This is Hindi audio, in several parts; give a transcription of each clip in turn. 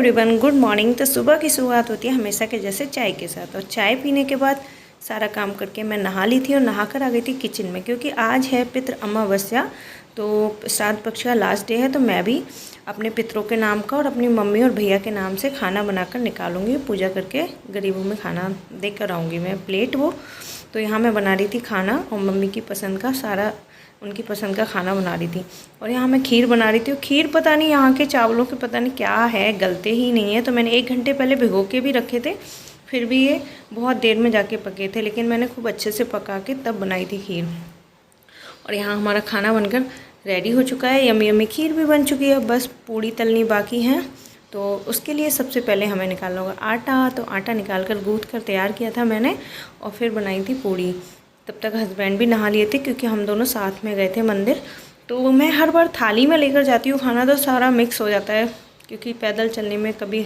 Everyone, good morning. तो सुबह की शुरुआत होती है हमेशा के जैसे चाय के साथ, और चाय पीने के बाद सारा काम करके मैं नहा ली थी और नहाकर आ गई थी किचन में, क्योंकि आज है पितृ अमावस्या। तो श्राद्ध पक्ष का लास्ट डे है, तो मैं भी अपने पितरों के नाम का और अपनी मम्मी और भैया के नाम से खाना बनाकर निकालूंगी, पूजा करके गरीबों में खाना देकर आऊँगी मैं प्लेट वो। तो यहाँ मैं बना रही थी खाना और मम्मी की पसंद का सारा उनकी पसंद का खाना बना रही थी। और यहाँ मैं खीर बना रही थी। खीर पता नहीं यहाँ के चावलों के पता नहीं क्या है, गलते ही नहीं है। तो मैंने 1 घंटे पहले भिगो के भी रखे थे, फिर भी ये बहुत देर में जाके पके थे, लेकिन मैंने खूब अच्छे से पका के तब बनाई थी खीर। और यहाँ हमारा खाना बनकर रेडी हो चुका है। यमी यमी खीर भी बन चुकी है, बस पूड़ी तलनी बाकी है। तो उसके लिए सबसे पहले हमें निकालना होगा आटा। तो आटा निकाल कर गूँथ कर तैयार किया था मैंने, और फिर बनाई थी पूड़ी। तब तक हस्बैंड भी नहा लिए थे, क्योंकि हम दोनों साथ में गए थे मंदिर। तो मैं हर बार थाली में लेकर जाती हूँ खाना, तो सारा मिक्स हो जाता है, क्योंकि पैदल चलने में कभी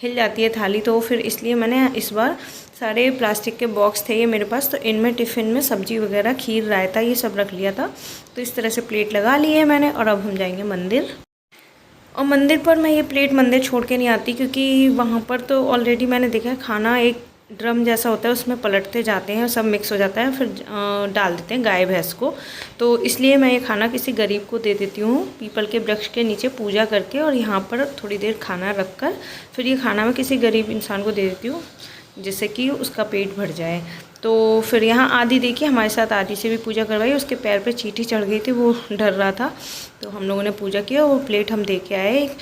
हिल जाती है थाली। तो फिर इसलिए मैंने इस बार सारे प्लास्टिक के बॉक्स थे ये मेरे पास, तो इनमें टिफ़िन में सब्जी वगैरह, खीर, रायता ये सब रख लिया था। तो इस तरह से प्लेट लगा ली है मैंने, और अब हम जाएंगे मंदिर। और मंदिर पर मैं ये प्लेट मंदिर छोड़ के नहीं आती, क्योंकि वहाँ पर तो ऑलरेडी मैंने देखा है खाना एक ड्रम जैसा होता है, उसमें पलटते जाते हैं और सब मिक्स हो जाता है, फिर डाल देते हैं गाय भैंस को। तो इसलिए मैं ये खाना किसी गरीब को दे देती हूँ पीपल के वृक्ष के नीचे पूजा करके, और यहाँ पर थोड़ी देर खाना रख कर फिर ये खाना मैं किसी गरीब इंसान को दे देती हूँ, जिससे कि उसका पेट भर जाए। तो फिर यहाँ आदि देखिए हमारे साथ आदि से भी पूजा करवाई। उसके पैर पे चींटी चढ़ गई थी, वो डर रहा था, तो हम लोगों ने पूजा किया। वो प्लेट हम दे के आए, एक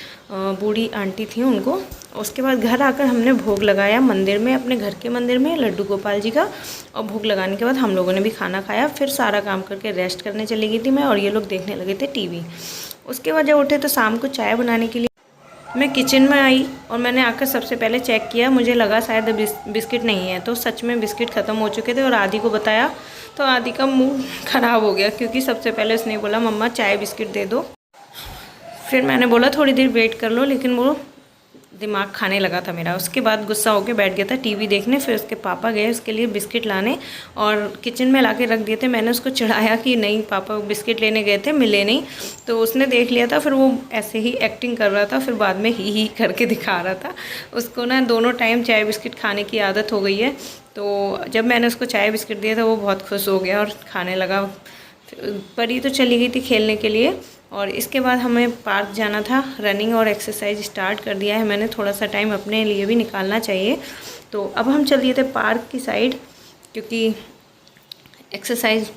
बूढ़ी आंटी थी उनको। उसके बाद घर आकर हमने भोग लगाया मंदिर में, अपने घर के मंदिर में लड्डू गोपाल जी का। और भोग लगाने के बाद हम लोगों ने भी खाना खाया। फिर सारा काम करके रेस्ट करने चली गई थी मैं, और ये लोग देखने लगे थे टीवी। उसके बाद जब उठे तो शाम को चाय बनाने के लिए मैं किचन में आई, और मैंने आकर सबसे पहले चेक किया। मुझे लगा शायद बिस्किट नहीं है, तो सच में बिस्किट ख़त्म हो चुके थे। और आदि को बताया तो आदि का मुंह ख़राब हो गया, क्योंकि सबसे पहले उसने बोला मम्मा चाय बिस्किट दे दो। फिर मैंने बोला थोड़ी देर वेट कर लो, लेकिन वो दिमाग खाने लगा था मेरा। उसके बाद गुस्सा होकर बैठ गया था टीवी देखने। फिर उसके पापा गए उसके लिए बिस्किट लाने, और किचन में ला के रख दिए थे। मैंने उसको चिढ़ाया कि नहीं पापा बिस्किट लेने गए थे, मिले नहीं। तो उसने देख लिया था, फिर वो ऐसे ही एक्टिंग कर रहा था, फिर बाद में ही करके दिखा रहा था। उसको ना दोनों टाइम चाय बिस्किट खाने की आदत हो गई है। तो जब मैंने उसको चाय बिस्किट दिया था वो बहुत खुश हो गया और खाने लगा। परी तो चली गई थी खेलने के लिए। और इसके बाद हमें पार्क जाना था। रनिंग और एक्सरसाइज स्टार्ट कर दिया है मैंने, थोड़ा सा टाइम अपने लिए भी निकालना चाहिए। तो अब हम चल दिए थे पार्क की साइड, क्योंकि एक्सरसाइज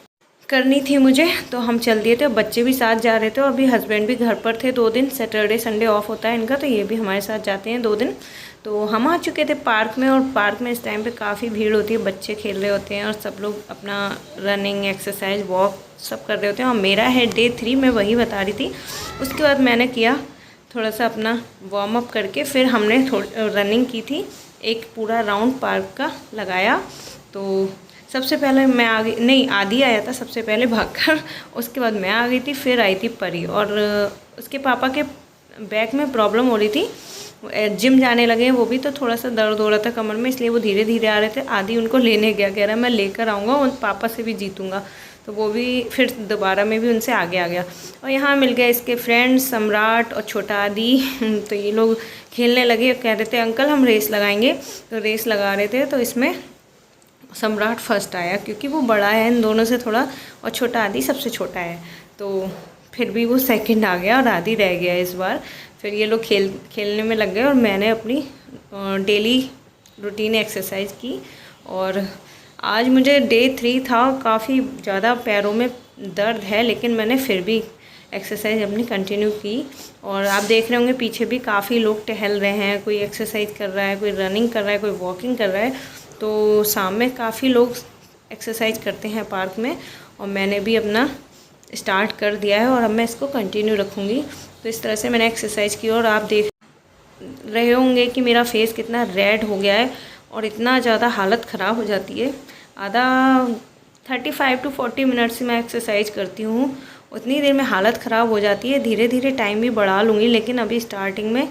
करनी थी मुझे। तो हम चल दिए थे, बच्चे भी साथ जा रहे थे, और अभी हस्बैंड भी घर पर थे 2 दिन। सैटरडे संडे ऑफ होता है इनका, तो ये भी हमारे साथ जाते हैं 2 दिन। तो हम आ चुके थे पार्क में, और पार्क में इस टाइम पे काफ़ी भीड़ होती है, बच्चे खेल रहे होते हैं और सब लोग अपना रनिंग, एक्सरसाइज, वॉक सब कर रहे होते हैं। और मेरा है डे 3, मैं वही बता रही थी। उसके बाद मैंने किया थोड़ा सा अपना वार्म अप करके, फिर हमने रनिंग की थी, एक पूरा राउंड पार्क का लगाया। तो सबसे पहले मैं आ गई, नहीं आदि आया था सबसे पहले भागकर, उसके बाद मैं आ गई थी, फिर आई थी परी। और उसके पापा के बैक में प्रॉब्लम हो रही थी, जिम जाने लगे हैं वो भी, तो थोड़ा सा दर्द हो रहा था कमर में, इसलिए वो धीरे धीरे आ रहे थे। आदि उनको लेने गया, कह रहा मैं लेकर आऊँगा और पापा से भी जीतूँगा। तो वो भी फिर दोबारा में भी उनसे आगे आ गया। और यहाँ मिल गए इसके फ्रेंड्स सम्राट और छोटा आदि। तो ये लोग खेलने लगे, कह रहे थे अंकल हम रेस लगाएंगे। तो रेस लगा रहे थे, तो इसमें सम्राट फर्स्ट आया, क्योंकि वो बड़ा है इन दोनों से थोड़ा, और छोटा आदि सबसे छोटा है। तो फिर भी वो सेकंड आ गया और आदि रह गया इस बार। फिर ये लोग खेलने में लग गए, और मैंने अपनी डेली रूटीन एक्सरसाइज की। और आज मुझे डे 3 था, काफ़ी ज़्यादा पैरों में दर्द है, लेकिन मैंने फिर भी एक्सरसाइज अपनी कंटिन्यू की। और आप देख रहे होंगे पीछे भी काफ़ी लोग टहल रहे हैं, कोई एक्सरसाइज कर रहा है, कोई रनिंग कर रहा है, कोई वॉकिंग कर रहा है। तो शाम में काफ़ी लोग एक्सरसाइज करते हैं पार्क में, और मैंने भी अपना स्टार्ट कर दिया है, और अब मैं इसको कंटिन्यू रखूँगी। तो इस तरह से मैंने एक्सरसाइज की, और आप देख रहे होंगे कि मेरा फेस कितना रेड हो गया है, और इतना ज़्यादा हालत ख़राब हो जाती है। आधा 35 to 40 मिनट से मैं एक्सरसाइज करती हूँ, उतनी देर में हालत ख़राब हो जाती है। धीरे धीरे टाइम भी बढ़ा लूँगी, लेकिन अभी स्टार्टिंग में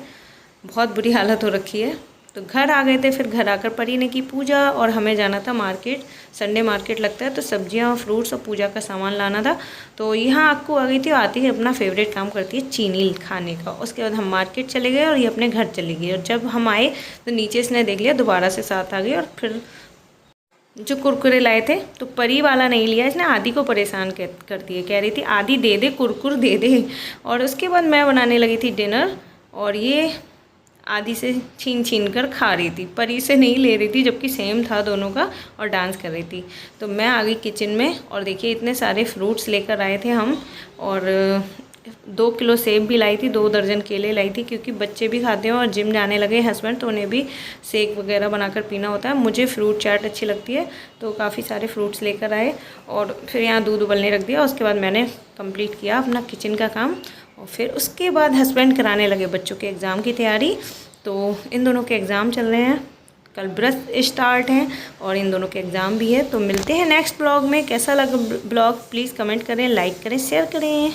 बहुत बुरी हालत हो रखी है। तो घर आ गए थे। फिर घर आकर परी ने की पूजा और हमें जाना था मार्केट, संडे मार्केट लगता है, तो सब्जियां, फ्रूट्स और पूजा का सामान लाना था। तो यहाँ अक्कू आ गई थी, आती है अपना फेवरेट काम करती है चीनी खाने का। उसके बाद हम मार्केट चले गए और ये अपने घर चली गई। और जब हम आए तो नीचे इसने देख लिया, दोबारा से साथ आ गई और फिर जो कुरकुरे लाए थे तो परी वाला नहीं लिया, इसने आदि को परेशान कर दिए, कह रही थी आदि दे दे कुरकुर दे दे। और उसके बाद मैं बनाने लगी थी डिनर और ये आदि से छीन छीन कर खा रही थी, परी से नहीं ले रही थी, जबकि सेम था दोनों का, और डांस कर रही थी। तो मैं आ गई किचन में और देखिए इतने सारे फ्रूट्स लेकर आए थे हम, और 2 किलो सेब भी लाई थी, 2 दर्जन केले लाई थी, क्योंकि बच्चे भी खाते हैं और जिम जाने लगे हस्बैंड, तो उन्हें भी शेक वगैरह बनाकर पीना होता है। मुझे फ्रूट चाट अच्छी लगती है, तो काफ़ी सारे फ्रूट्स लेकर आए और फिर यहाँ दूध उबलने रख दिया। उसके बाद मैंने कंप्लीट किया अपना किचन का काम और फिर उसके बाद हस्बैंड कराने लगे बच्चों के एग्ज़ाम की तैयारी। तो इन दोनों के एग्ज़ाम चल रहे हैं, कल ब्रश स्टार्ट हैं और इन दोनों के एग्ज़ाम भी है। तो मिलते हैं नेक्स्ट ब्लॉग में। कैसा लगा ब्लॉग प्लीज़ कमेंट करें, लाइक करें, शेयर करें।